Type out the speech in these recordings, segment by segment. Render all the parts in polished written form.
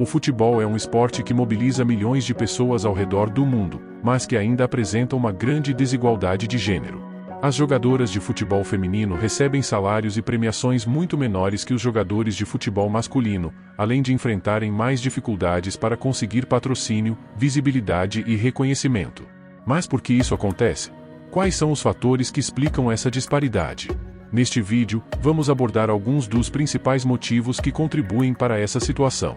O futebol é um esporte que mobiliza milhões de pessoas ao redor do mundo, mas que ainda apresenta uma grande desigualdade de gênero. As jogadoras de futebol feminino recebem salários e premiações muito menores que os jogadores de futebol masculino, além de enfrentarem mais dificuldades para conseguir patrocínio, visibilidade e reconhecimento. Mas por que isso acontece? Quais são os fatores que explicam essa disparidade? Neste vídeo, vamos abordar alguns dos principais motivos que contribuem para essa situação.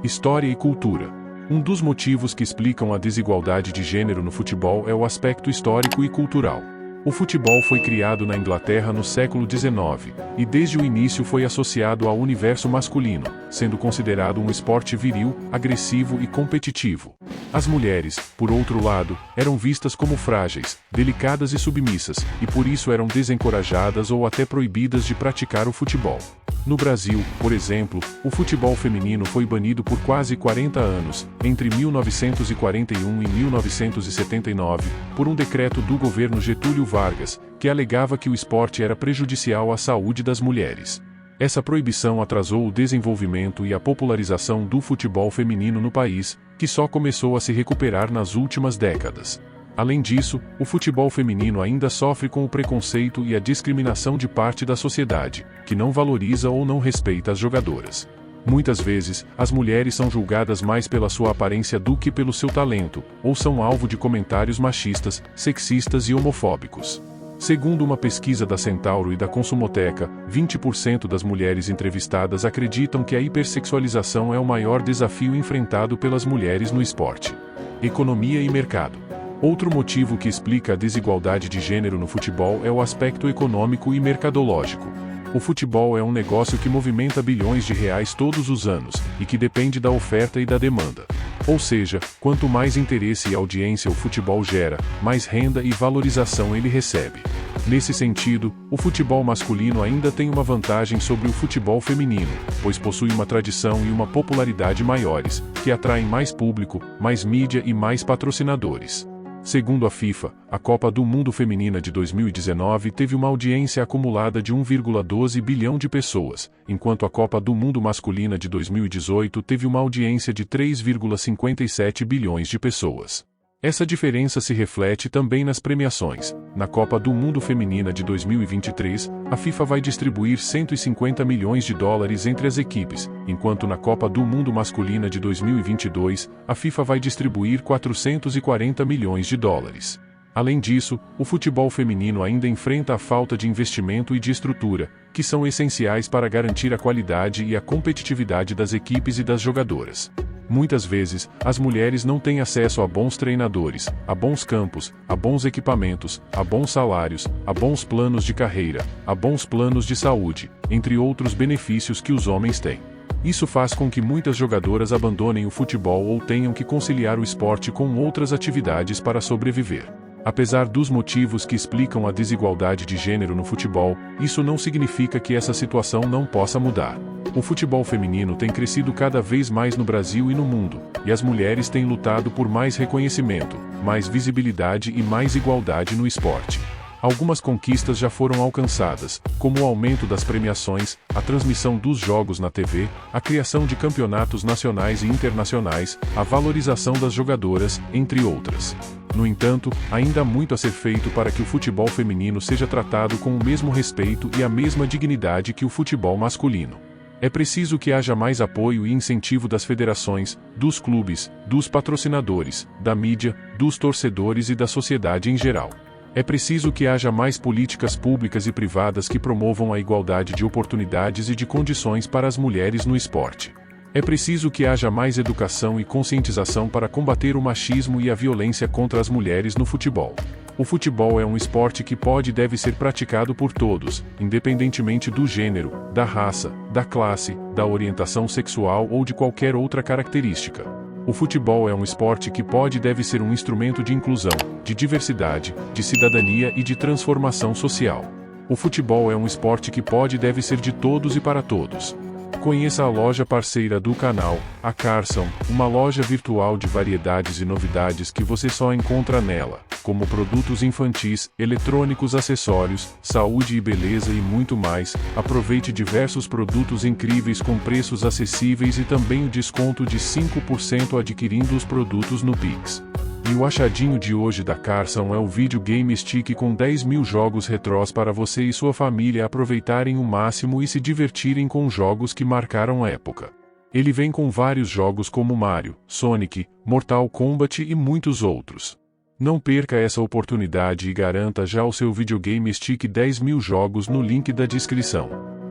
História e cultura. Um dos motivos que explicam a desigualdade de gênero no futebol é o aspecto histórico e cultural. O futebol foi criado na Inglaterra no século XIX, e desde o início foi associado ao universo masculino, sendo considerado um esporte viril, agressivo e competitivo. As mulheres, por outro lado, eram vistas como frágeis, delicadas e submissas, e por isso eram desencorajadas ou até proibidas de praticar o futebol. No Brasil, por exemplo, o futebol feminino foi banido por quase 40 anos, entre 1941 e 1979, por um decreto do governo Getúlio Vargas, que alegava que o esporte era prejudicial à saúde das mulheres. Essa proibição atrasou o desenvolvimento e a popularização do futebol feminino no país, que só começou a se recuperar nas últimas décadas. Além disso, o futebol feminino ainda sofre com o preconceito e a discriminação de parte da sociedade, que não valoriza ou não respeita as jogadoras. Muitas vezes, as mulheres são julgadas mais pela sua aparência do que pelo seu talento, ou são alvo de comentários machistas, sexistas e homofóbicos. Segundo uma pesquisa da Centauro e da Consumoteca, 20% das mulheres entrevistadas acreditam que a hipersexualização é o maior desafio enfrentado pelas mulheres no esporte. Economia e mercado. Outro motivo que explica a desigualdade de gênero no futebol é o aspecto econômico e mercadológico. O futebol é um negócio que movimenta bilhões de reais todos os anos, e que depende da oferta e da demanda. Ou seja, quanto mais interesse e audiência o futebol gera, mais renda e valorização ele recebe. Nesse sentido, o futebol masculino ainda tem uma vantagem sobre o futebol feminino, pois possui uma tradição e uma popularidade maiores, que atraem mais público, mais mídia e mais patrocinadores. Segundo a FIFA, a Copa do Mundo Feminina de 2019 teve uma audiência acumulada de 1,12 bilhão de pessoas, enquanto a Copa do Mundo Masculina de 2018 teve uma audiência de 3,57 bilhões de pessoas. Essa diferença se reflete também nas premiações. Na Copa do Mundo Feminina de 2023, a FIFA vai distribuir 150 milhões de dólares entre as equipes, enquanto na Copa do Mundo Masculina de 2022, a FIFA vai distribuir 440 milhões de dólares. Além disso, o futebol feminino ainda enfrenta a falta de investimento e de estrutura, que são essenciais para garantir a qualidade e a competitividade das equipes e das jogadoras. Muitas vezes, as mulheres não têm acesso a bons treinadores, a bons campos, a bons equipamentos, a bons salários, a bons planos de carreira, a bons planos de saúde, entre outros benefícios que os homens têm. Isso faz com que muitas jogadoras abandonem o futebol ou tenham que conciliar o esporte com outras atividades para sobreviver. Apesar dos motivos que explicam a desigualdade de gênero no futebol, isso não significa que essa situação não possa mudar. O futebol feminino tem crescido cada vez mais no Brasil e no mundo, e as mulheres têm lutado por mais reconhecimento, mais visibilidade e mais igualdade no esporte. Algumas conquistas já foram alcançadas, como o aumento das premiações, a transmissão dos jogos na TV, a criação de campeonatos nacionais e internacionais, a valorização das jogadoras, entre outras. No entanto, ainda há muito a ser feito para que o futebol feminino seja tratado com o mesmo respeito e a mesma dignidade que o futebol masculino. É preciso que haja mais apoio e incentivo das federações, dos clubes, dos patrocinadores, da mídia, dos torcedores e da sociedade em geral. É preciso que haja mais políticas públicas e privadas que promovam a igualdade de oportunidades e de condições para as mulheres no esporte. É preciso que haja mais educação e conscientização para combater o machismo e a violência contra as mulheres no futebol. O futebol é um esporte que pode e deve ser praticado por todos, independentemente do gênero, da raça, da classe, da orientação sexual ou de qualquer outra característica. O futebol é um esporte que pode e deve ser um instrumento de inclusão, de diversidade, de cidadania e de transformação social. O futebol é um esporte que pode e deve ser de todos e para todos. Conheça a loja parceira do canal, a Carson, uma loja virtual de variedades e novidades que você só encontra nela, como produtos infantis, eletrônicos, acessórios, saúde e beleza e muito mais. Aproveite diversos produtos incríveis com preços acessíveis e também o desconto de 5% adquirindo os produtos no Pix. E o achadinho de hoje da Carson é o Video Game Stick com 10.000 jogos retrós para você e sua família aproveitarem o máximo e se divertirem com jogos que marcaram época. Ele vem com vários jogos como Mario, Sonic, Mortal Kombat e muitos outros. Não perca essa oportunidade e garanta já o seu videogame stick 10.000 jogos no link da descrição.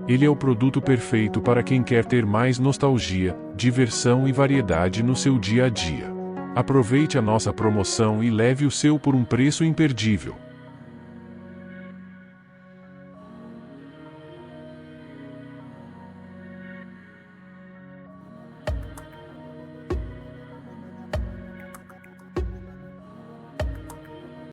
Ele é o produto perfeito para quem quer ter mais nostalgia, diversão e variedade no seu dia a dia. Aproveite a nossa promoção e leve o seu por um preço imperdível.